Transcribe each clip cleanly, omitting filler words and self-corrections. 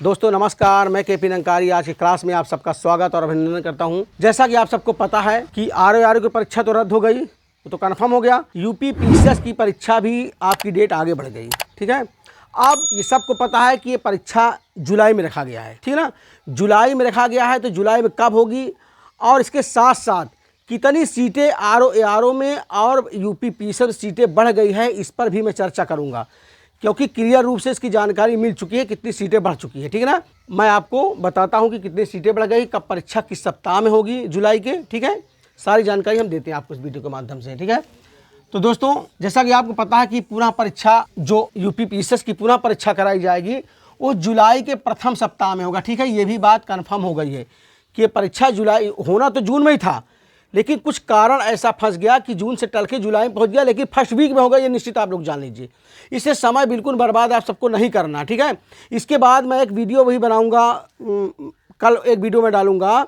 दोस्तों नमस्कार, मैं केपी नंकारी। आज की क्लास में आप सबका स्वागत और अभिनंदन करता हूं। जैसा कि आप सबको पता है कि आरओ की परीक्षा तो रद्द हो गई, वो तो कन्फर्म हो गया। यूपी पीसीएस की परीक्षा भी आपकी डेट आगे बढ़ गई, ठीक है। अब ये सबको पता है कि ये परीक्षा जुलाई में रखा गया है, ठीक है ना। जुलाई में रखा गया है तो जुलाई में कब होगी और इसके साथ साथ कितनी सीटें आरओ में और यूपी पीसीएस सीटें बढ़ गई है, इस पर भी मैं चर्चा करूँगा, क्योंकि क्लियर रूप से इसकी जानकारी मिल चुकी है कितनी सीटें बढ़ चुकी है, ठीक है ना। मैं आपको बताता हूं कि कितनी सीटें बढ़ गई, कब परीक्षा किस सप्ताह में होगी जुलाई के, ठीक है। सारी जानकारी हम देते हैं आपको इस वीडियो के माध्यम से, ठीक है। तो दोस्तों जैसा कि आपको पता है कि पुनः परीक्षा जो यूपी पीसीएस की पुनः परीक्षा कराई जाएगी वो जुलाई के प्रथम सप्ताह में होगा, ठीक है। ये भी बात कन्फर्म हो गई है कि ये परीक्षा जुलाई होना तो जून में ही था, लेकिन कुछ कारण ऐसा फंस गया कि जून से टल के जुलाई में पहुंच गया, लेकिन फर्स्ट वीक में होगा, ये निश्चित आप लोग जान लीजिए। इससे समय बिल्कुल बर्बाद आप सबको नहीं करना, ठीक है। इसके बाद मैं एक वीडियो भी बनाऊंगा, कल एक वीडियो में डालूंगा,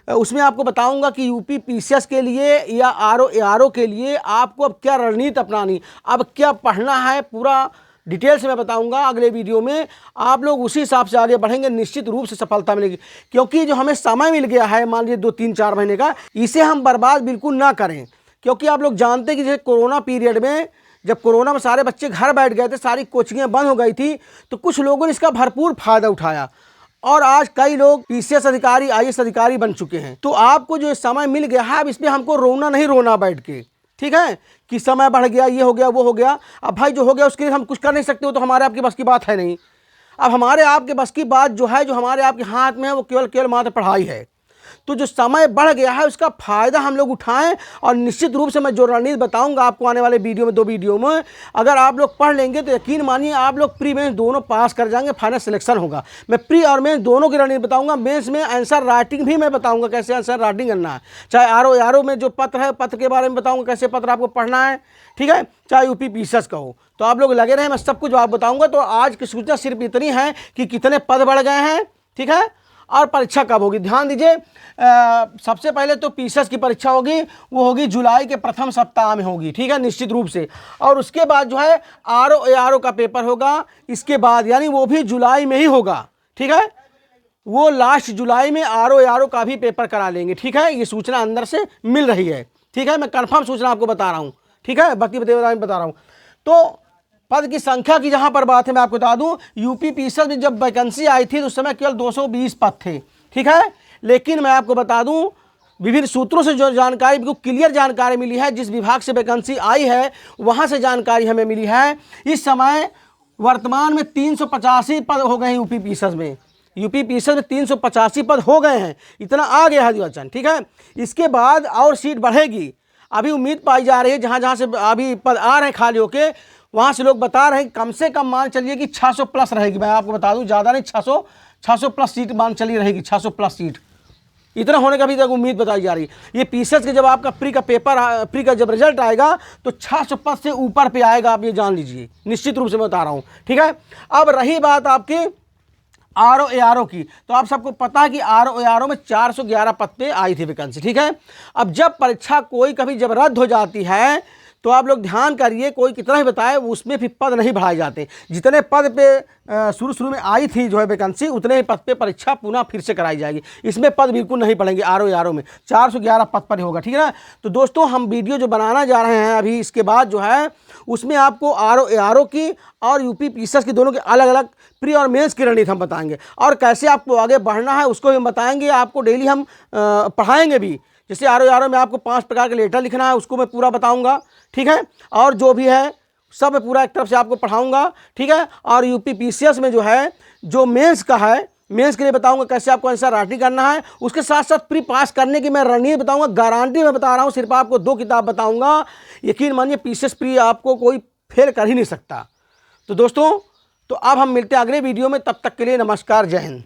उसमें आपको बताऊंगा कि यूपी पीसीएस के लिए या आरओ के लिए आपको अब क्या रणनीति अपनानी, अब क्या पढ़ना है, पूरा डिटेल से मैं बताऊंगा अगले वीडियो में। आप लोग उसी हिसाब से आगे बढ़ेंगे, निश्चित रूप से सफलता मिलेगी। क्योंकि जो हमें समय मिल गया है, मान लीजिए 2-3-4 महीने का, इसे हम बर्बाद बिल्कुल ना करें। क्योंकि आप लोग जानते हैं कि जैसे कोरोना पीरियड में, जब कोरोना में सारे बच्चे घर बैठ गए थे, सारी कोचिंगें बंद हो गई थी, तो कुछ लोगों ने इसका भरपूर फायदा उठाया और आज कई लोग पीसीएस अधिकारी, आईएएस अधिकारी बन चुके हैं। तो आपको जो समय मिल गया है, अब इसमें हमको रोना नहीं रोना बैठ के, ठीक है, कि समय बढ़ गया, ये हो गया, वो हो गया। अब भाई जो हो गया उसके लिए हम कुछ कर नहीं सकते, हो तो हमारे आपके बस की बात है नहीं। अब हमारे आपके बस की बात जो है, जो हमारे आपके हाथ में है, वो केवल मात्र पढ़ाई है। तो जो समय बढ़ गया है उसका फायदा हम लोग उठाएं और निश्चित रूप से मैं जो रणनीति बताऊंगा आपको आने वाले वीडियो में, 2 वीडियो में, अगर आप लोग पढ़ लेंगे तो यकीन मानिए आप लोग प्री मेंस दोनों पास कर जाएंगे, फाइनल सिलेक्शन होगा। मैं प्री और मेंस दोनों की रणनीति बताऊंगा। मेंस में आंसर राइटिंग भी मैं बताऊंगा कैसे आंसर राइटिंग करना है। चाहे आरओ में जो पत्र है, पत्र के बारे में बताऊंगा कैसे पत्र आपको पढ़ना है, ठीक है। चाहे यूपी पीसीएस का हो, तो आप लोग लगे रहे, मैं सब कुछ आप बताऊंगा। तो आज की सूचना सिर्फ इतनी है कि कितने पद बढ़ गए हैं, ठीक है, और परीक्षा कब होगी। ध्यान दीजिए, सबसे पहले तो पीसीएस की परीक्षा होगी, वो होगी जुलाई के प्रथम सप्ताह में होगी, ठीक है, निश्चित रूप से। और उसके बाद जो है आरओ का पेपर होगा, इसके बाद यानी वो भी जुलाई में ही होगा, ठीक है। वो लास्ट जुलाई में आरओ का भी पेपर करा लेंगे, ठीक है। ये सूचना अंदर से मिल रही है, ठीक है। मैं कंफर्म सूचना आपको बता रहा हूँ, ठीक है, बता रहा हूँ। तो पद की संख्या की जहां पर बात है, मैं आपको बता दूं, यूपी पीसीएस में जब वैकेंसी आई थी तो उस समय केवल 220 पद थे, ठीक है। लेकिन मैं आपको बता दूं, विभिन्न सूत्रों से जो जानकारी, बिल्कुल क्लियर जानकारी मिली है, जिस विभाग से वैकेंसी आई है वहां से जानकारी हमें मिली है, इस समय वर्तमान में 385 पद हो गए हैं यूपी पीसीएस में। यूपी पीसीएस में 385 पद हो गए हैं, इतना आ गया है निर्वाचन, ठीक है। इसके बाद और सीट बढ़ेगी, अभी उम्मीद पाई जा रही है, जहां जहां से अभी पद आ रहे हैं खाली होके, वहां से लोग बता रहे हैं कम से कम मान चलिए कि 600 प्लस रहेगी। मैं आपको बता दूं, ज़्यादा नहीं, 600 प्लस सीट मान चली रहेगी, 600 प्लस सीट, इतना होने का भी तक उम्मीद बताई जा रही है। ये पीसीएस के जब आपका प्री का पेपर, प्री का जब रिजल्ट आएगा तो 600 पद से ऊपर पे आएगा, आप ये जान लीजिए, निश्चित रूप से मैं बता रहा हूँ, ठीक है। अब रही बात आपकी आरओ की, तो आप सबको पता है कि आरओ में 411 पद पे आई थी वैकेंसी, ठीक है। अब जब परीक्षा कोई कभी जब रद्द हो जाती है तो आप लोग ध्यान करिए, कोई कितना ही बताए उसमें फिर पद नहीं बढ़ाए जाते। जितने पद पे शुरू में आई थी जो है वैकेंसी, उतने ही पद पे परीक्षा पुनः फिर से कराई जाएगी। इसमें पद बिल्कुल नहीं बढ़ेंगे। आरओ में 411 पद पर होगा, ठीक है ना। तो दोस्तों हम वीडियो जो बनाना जा रहे हैं अभी इसके बाद जो है, उसमें आपको आरओ की और यूपी पीसीएस की दोनों के अलग अलग प्री और मेंस की रणनीति हम बताएंगे, और कैसे आपको आगे बढ़ना है उसको भी हम बताएंगे। आपको डेली हम पढ़ाएंगे भी, जैसे आरओ में आपको 5 प्रकार के लेटर लिखना है, उसको मैं पूरा बताऊंगा, ठीक है। और जो भी है सब मैं पूरा एक तरफ से आपको पढ़ाऊंगा, ठीक है। और यूपी पीसीएस में जो है, जो मेंस का है, मेंस के लिए बताऊंगा कैसे आपको आंसर राइटिंग करना है। उसके साथ साथ प्री पास करने की मैं रणनीति बताऊंगा, गारंटी मैं बता रहा हूं। सिर्फ आपको 2 किताब बताऊंगा, यकीन मानिए पीसीएस प्री आपको कोई फेल कर ही नहीं सकता। तो दोस्तों, तो अब हम मिलते हैं अगले वीडियो में, तब तक के लिए नमस्कार, जय हिंद।